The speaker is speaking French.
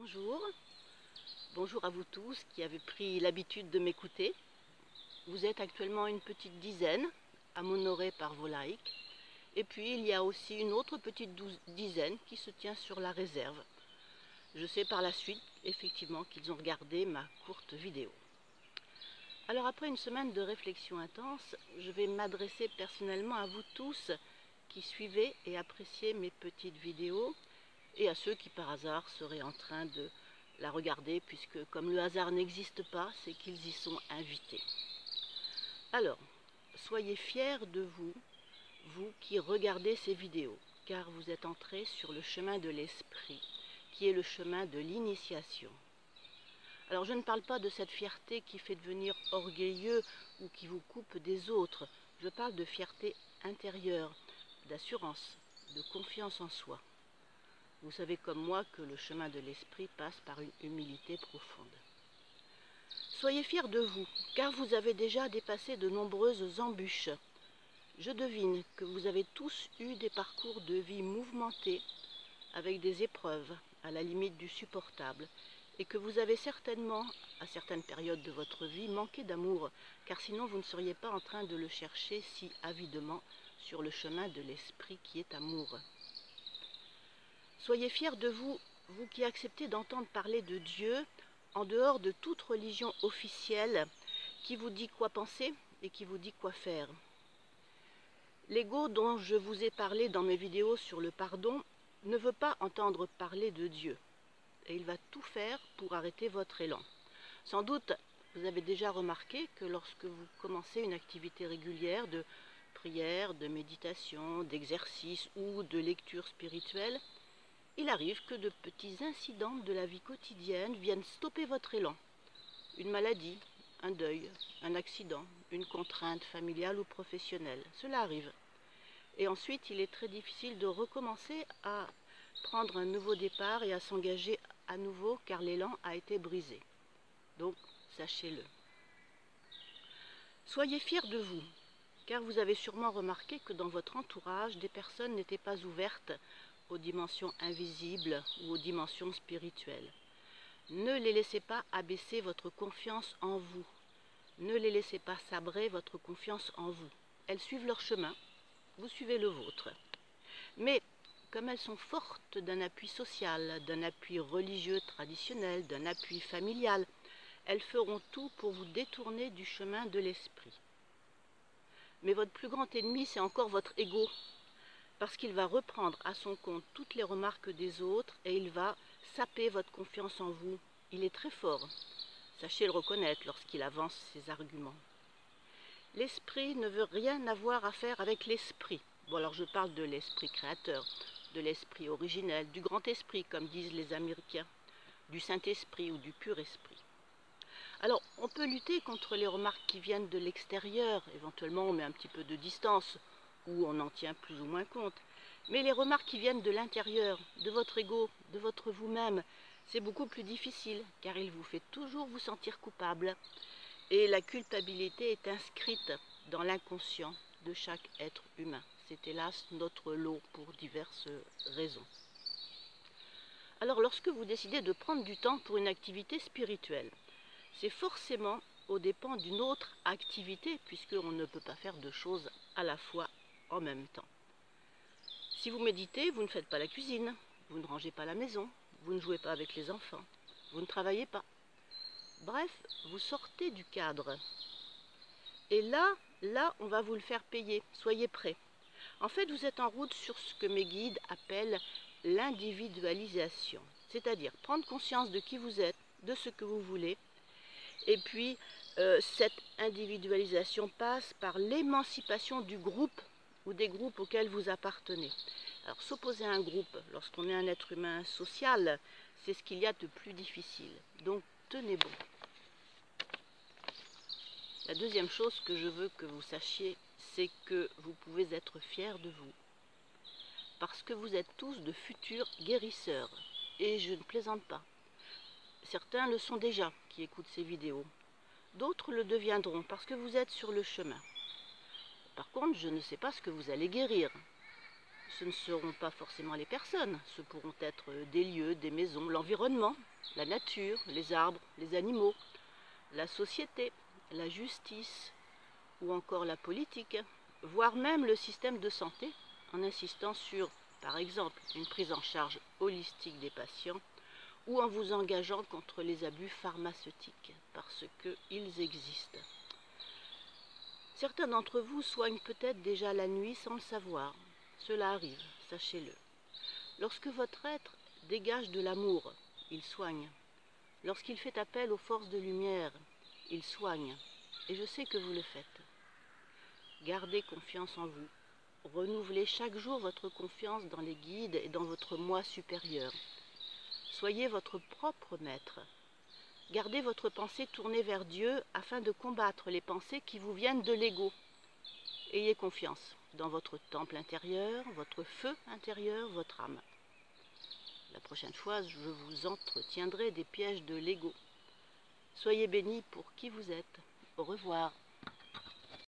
Bonjour, bonjour à vous tous qui avez pris l'habitude de m'écouter. Vous êtes actuellement une petite dizaine à m'honorer par vos likes. Et puis il y a aussi une autre petite dizaine qui se tient sur la réserve. Je sais par la suite effectivement qu'ils ont regardé ma courte vidéo. Alors après une semaine de réflexion intense, je vais m'adresser personnellement à vous tous qui suivez et appréciez mes petites vidéos et à ceux qui par hasard seraient en train de la regarder, puisque comme le hasard n'existe pas, c'est qu'ils y sont invités. Alors, soyez fiers de vous, vous qui regardez ces vidéos, car vous êtes entrés sur le chemin de l'esprit, qui est le chemin de l'initiation. Alors je ne parle pas de cette fierté qui fait devenir orgueilleux ou qui vous coupe des autres, je parle de fierté intérieure, d'assurance, de confiance en soi. Vous savez comme moi que le chemin de l'esprit passe par une humilité profonde. Soyez fiers de vous, car vous avez déjà dépassé de nombreuses embûches. Je devine que vous avez tous eu des parcours de vie mouvementés, avec des épreuves à la limite du supportable, et que vous avez certainement, à certaines périodes de votre vie, manqué d'amour, car sinon vous ne seriez pas en train de le chercher si avidement sur le chemin de l'esprit qui est amour. Soyez fiers de vous, vous qui acceptez d'entendre parler de Dieu en dehors de toute religion officielle qui vous dit quoi penser et qui vous dit quoi faire. L'ego dont je vous ai parlé dans mes vidéos sur le pardon ne veut pas entendre parler de Dieu et il va tout faire pour arrêter votre élan. Sans doute, vous avez déjà remarqué que lorsque vous commencez une activité régulière de prière, de méditation, d'exercice ou de lecture spirituelle, il arrive que de petits incidents de la vie quotidienne viennent stopper votre élan. Une maladie, un deuil, un accident, une contrainte familiale ou professionnelle, cela arrive. Et ensuite, il est très difficile de recommencer à prendre un nouveau départ et à s'engager à nouveau car l'élan a été brisé. Donc, sachez-le. Soyez fiers de vous, car vous avez sûrement remarqué que dans votre entourage, des personnes n'étaient pas ouvertes aux dimensions invisibles ou aux dimensions spirituelles. Ne les laissez pas abaisser votre confiance en vous. Ne les laissez pas sabrer votre confiance en vous. Elles suivent leur chemin, vous suivez le vôtre. Mais comme elles sont fortes d'un appui social, d'un appui religieux traditionnel, d'un appui familial, elles feront tout pour vous détourner du chemin de l'esprit. Mais votre plus grand ennemi, c'est encore votre ego, parce qu'il va reprendre à son compte toutes les remarques des autres et il va saper votre confiance en vous. Il est très fort, sachez le reconnaître lorsqu'il avance ses arguments. L'esprit ne veut rien avoir à faire avec l'esprit. Bon, alors je parle de l'esprit créateur, de l'esprit originel, du grand esprit, comme disent les Américains, du Saint-Esprit ou du pur esprit. Alors, on peut lutter contre les remarques qui viennent de l'extérieur, éventuellement on met un petit peu de distance, ou on en tient plus ou moins compte. Mais les remarques qui viennent de l'intérieur, de votre ego, de votre vous-même, c'est beaucoup plus difficile, car il vous fait toujours vous sentir coupable. Et la culpabilité est inscrite dans l'inconscient de chaque être humain. C'est hélas notre lot pour diverses raisons. Alors lorsque vous décidez de prendre du temps pour une activité spirituelle, c'est forcément aux dépens d'une autre activité, puisqu'on ne peut pas faire deux choses à la fois en même temps. Si vous méditez, vous ne faites pas la cuisine, vous ne rangez pas la maison, vous ne jouez pas avec les enfants, vous ne travaillez pas. Bref, vous sortez du cadre. Et là, on va vous le faire payer. Soyez prêts. En fait, vous êtes en route sur ce que mes guides appellent l'individualisation. C'est-à-dire prendre conscience de qui vous êtes, de ce que vous voulez. Et puis, cette individualisation passe par l'émancipation du groupe ou des groupes auxquels vous appartenez. Alors, s'opposer à un groupe, lorsqu'on est un être humain social, c'est ce qu'il y a de plus difficile. Donc, tenez bon. La deuxième chose que je veux que vous sachiez, c'est que vous pouvez être fiers de vous. Parce que vous êtes tous de futurs guérisseurs. Et je ne plaisante pas. Certains le sont déjà, qui écoutent ces vidéos. D'autres le deviendront, parce que vous êtes sur le chemin. Par contre, je ne sais pas ce que vous allez guérir. Ce ne seront pas forcément les personnes, ce pourront être des lieux, des maisons, l'environnement, la nature, les arbres, les animaux, la société, la justice ou encore la politique, voire même le système de santé, en insistant sur, par exemple, une prise en charge holistique des patients ou en vous engageant contre les abus pharmaceutiques, parce qu'ils existent. Certains d'entre vous soignent peut-être déjà la nuit sans le savoir. Cela arrive, sachez-le. Lorsque votre être dégage de l'amour, il soigne. Lorsqu'il fait appel aux forces de lumière, il soigne. Et je sais que vous le faites. Gardez confiance en vous. Renouvelez chaque jour votre confiance dans les guides et dans votre moi supérieur. Soyez votre propre maître. Gardez votre pensée tournée vers Dieu afin de combattre les pensées qui vous viennent de l'ego. Ayez confiance dans votre temple intérieur, votre feu intérieur, votre âme. La prochaine fois, je vous entretiendrai des pièges de l'ego. Soyez bénis pour qui vous êtes. Au revoir.